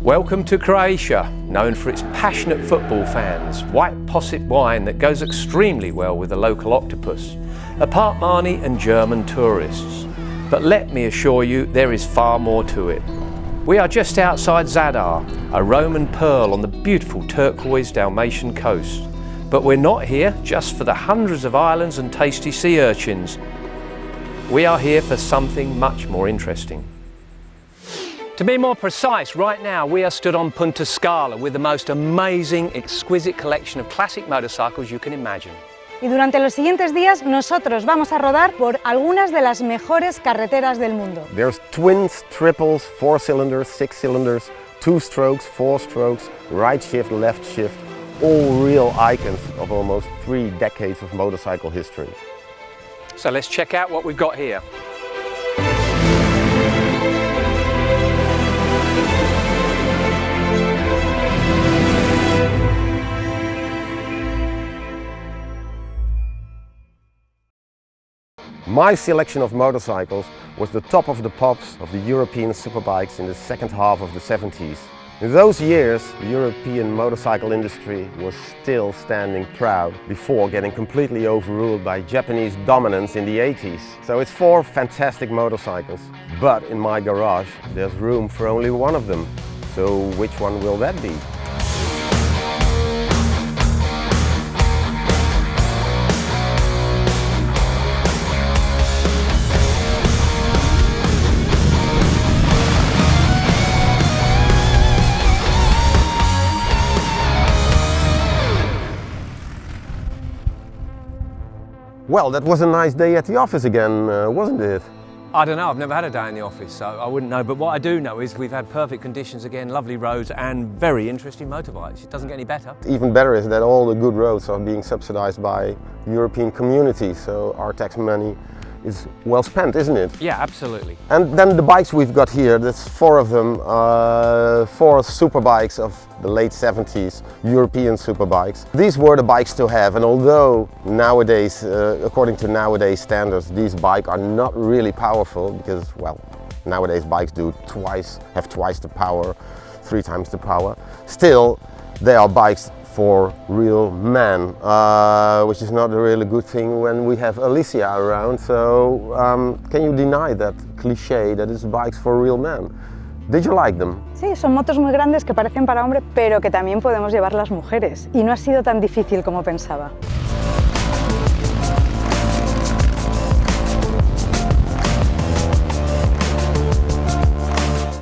Welcome to Croatia, known for its passionate football fans, white posset wine that goes extremely well with the local octopus, apartmani and German tourists. But let me assure you, there is far more to it. We are just outside Zadar, a Roman pearl on the beautiful turquoise Dalmatian coast. But we're not here just for the hundreds of islands and tasty sea urchins. We are here for something much more interesting. To be more precise, right now we are stood on Punta Scala with the most amazing, exquisite collection of classic motorcycles you can imagine. Y durante los siguientes días nosotros vamos a rodar por algunas de las mejores carreteras del mundo. There's twins, triples, 4 cylinders, 6 cylinders, 2 strokes, 4 strokes, right shift, left shift, all real icons of almost 3 decades of motorcycle history. So let's check out what we've got here. My selection of motorcycles was the top of the pops of the European superbikes in the second half of the 70s. In those years, the European motorcycle industry was still standing proud before getting completely overruled by Japanese dominance in the 80s. So it's 4 fantastic motorcycles, but in my garage there's room for only one of them. So which one will that be? Well, that was a nice day at the office again, wasn't it? I don't know, I've never had a day in the office, so I wouldn't know. But what I do know is we've had perfect conditions again, lovely roads and very interesting motorbikes. It doesn't get any better. Even better is that all the good roads are being subsidized by European communities, so our tax money is well spent, isn't it? Yeah, absolutely. And then the bikes we've got here, there's 4 of them, 4 superbikes of the late 70s, European superbikes. These were the bikes to have, and although nowadays, according to nowadays standards, these bikes are not really powerful because, well, nowadays bikes have twice the power, 3 times the power. Still, they are bikes for real men, which is not a really good thing when we have Alicia around. So can you deny that cliché that it's bikes for real men? Did you like them? Sí, son motos muy grandes que parecen para hombre, pero que también podemos llevar las mujeres. Y no ha sido tan difícil como pensaba.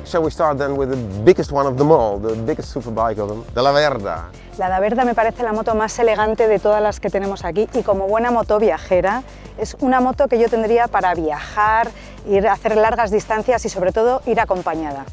Shall we start then with the biggest one of them all, the biggest superbike of them, the Laverda? La Laverda me parece la moto más elegante de todas las que tenemos aquí y como buena moto viajera es una moto que yo tendría para viajar, ir a hacer largas distancias y sobre todo ir acompañada.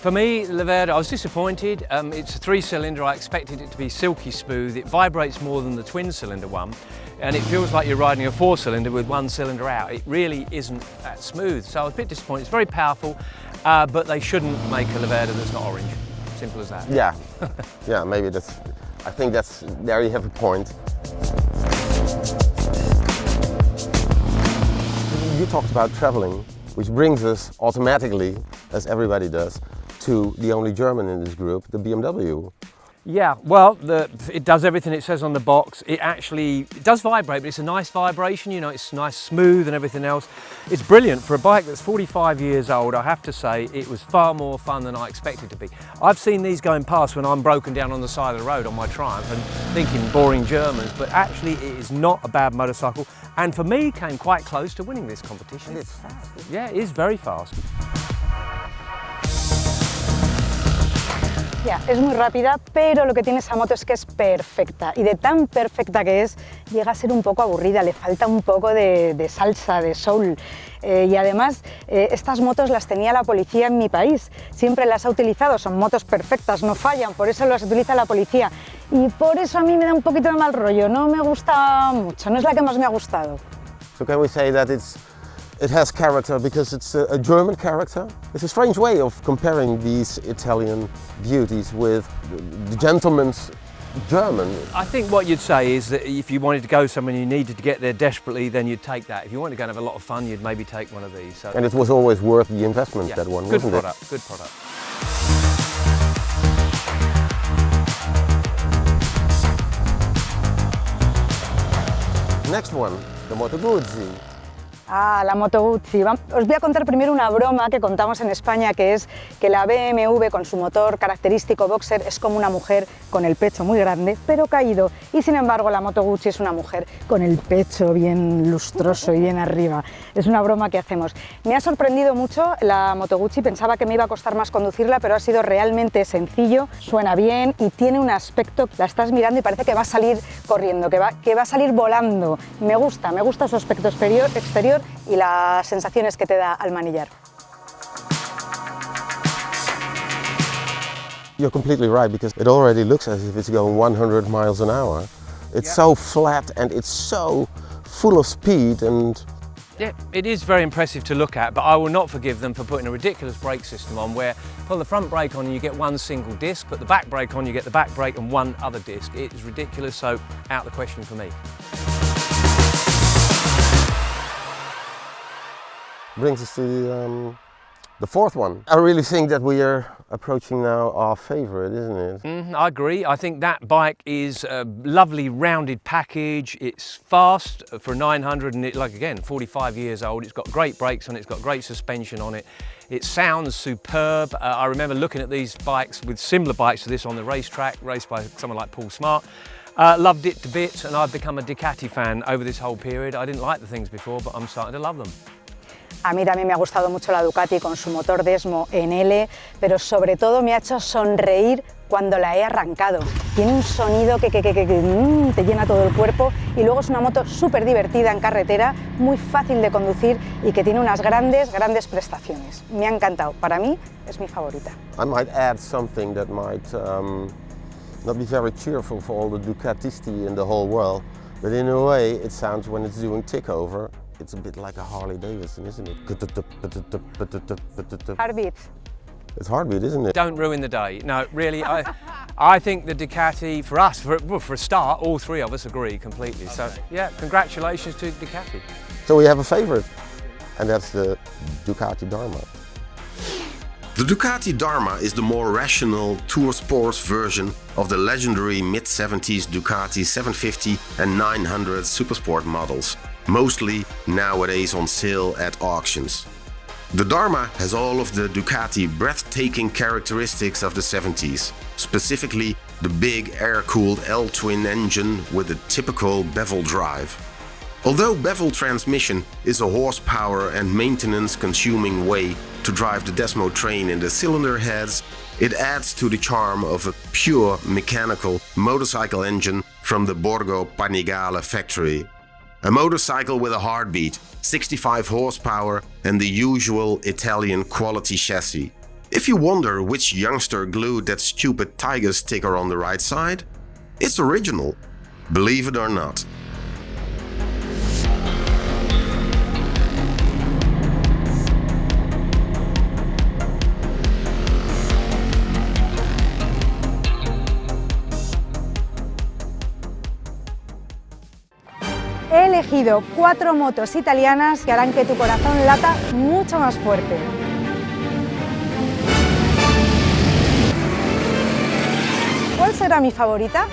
For me, Laverda, I was disappointed. It's a 3-cylinder, I expected it to be silky smooth. It vibrates more than the twin-cylinder one, and it feels like you're riding a 4-cylinder with 1 cylinder out. It really isn't that smooth, so I was a bit disappointed. It's very powerful, but they shouldn't make a Laverda that's not orange. Simple as that. Yeah, yeah, maybe that's, I think that's, there you have a point. You talked about traveling, which brings us automatically, as everybody does, to the only German in this group, the BMW. Yeah, well, it does everything it says on the box. It does vibrate, but it's a nice vibration, you know, it's nice, smooth and everything else. It's brilliant. For a bike that's 45 years old, I have to say, it was far more fun than I expected to be. I've seen these going past when I'm broken down on the side of the road on my Triumph and thinking boring Germans, but actually it is not a bad motorcycle, and for me, came quite close to winning this competition. And it's fast. Yeah, it is very fast. Ya, es muy rápida, pero lo que tiene esa moto es que es perfecta. Y de tan perfecta que es, llega a ser un poco aburrida, le falta un poco de salsa, de soul. Y además, estas motos las tenía la policía en mi país. Siempre las ha utilizado, son motos perfectas, no fallan, por eso las utiliza la policía. Y por eso a mí me da un poquito de mal rollo, no me gusta mucho, no es la que más me ha gustado. So can we say that it has character because it's a German character? It's a strange way of comparing these Italian beauties with the gentleman's German. I think what you'd say is that if you wanted to go somewhere and you needed to get there desperately, then you'd take that. If you wanted to go and have a lot of fun, you'd maybe take one of these. So, and it was always worth the investment, yeah, that one, wasn't it? Good product, good product. Next one, the Moto Guzzi. Ah, la Moto Guzzi. Os voy a contar primero una broma que contamos en España, que es que la BMW con su motor característico boxer es como una mujer con el pecho muy grande, pero caído. Y sin embargo la Moto Guzzi es una mujer con el pecho bien lustroso y bien arriba. Es una broma que hacemos. Me ha sorprendido mucho la Moto Guzzi, pensaba que me iba a costar más conducirla, pero ha sido realmente sencillo, suena bien y tiene un aspecto, la estás mirando y parece que va a salir corriendo, que va a salir volando. Me gusta su aspecto exterior y las sensaciones que te da al manillar. You're completely right, because it already looks as if it's going 100 miles an hour. It's so flat and it's so full of speed, and Yeah, it is very impressive to look at, but I will not forgive them for putting a ridiculous brake system on where put the front brake on and you get one single disc, put the back brake on, you get the back brake and one other disc. It is ridiculous, so out the question for me. brings us to the fourth one. I really think that we are approaching now our favorite, isn't it? I agree. I think that bike is a lovely rounded package. It's fast for 900 and like again, 45 years old. It's got great brakes on it, it's got great suspension on it. It sounds superb. I remember looking at these bikes with similar bikes to this on the racetrack, raced by someone like Paul Smart. Loved it to bits, and I've become a Ducati fan over this whole period. I didn't like the things before, but I'm starting to love them. A mí también me ha gustado mucho la Ducati con su motor Desmo en L, pero sobre todo me ha hecho sonreír cuando la he arrancado. Tiene un sonido que te llena todo el cuerpo, y luego es una moto súper divertida en carretera, muy fácil de conducir y que tiene unas grandes prestaciones. Me ha encantado, para mí es mi favorita. I might add something that might not be very cheerful for all the Ducatisti in the whole world, but in a way it sounds, when it's doing tick over, it's a bit like a Harley Davidson, isn't it? Heartbeat. It's heartbeat, isn't it? Don't ruin the day. No, really, I think the Ducati, for us, for a start, all three of us agree completely. So, yeah, congratulations to Ducati. So we have a favorite, and that's the Ducati Dharma. The Ducati Dharma is the more rational tour sports version of the legendary mid-70s Ducati 750 and 900 Supersport models, mostly nowadays on sale at auctions. The Dharma has all of the Ducati breathtaking characteristics of the 70s, specifically the big air-cooled L-twin engine with a typical bevel drive. Although bevel transmission is a horsepower and maintenance-consuming way to drive the Desmo train in the cylinder heads, it adds to the charm of a pure mechanical motorcycle engine from the Borgo Panigale factory. A motorcycle with a heartbeat, 65 horsepower and the usual Italian quality chassis. If you wonder which youngster glued that stupid tiger sticker on the right side, it's original, believe it or not. He elegido 4 motos italianas que harán que tu corazón lata mucho más fuerte. ¿Cuál será mi favorita?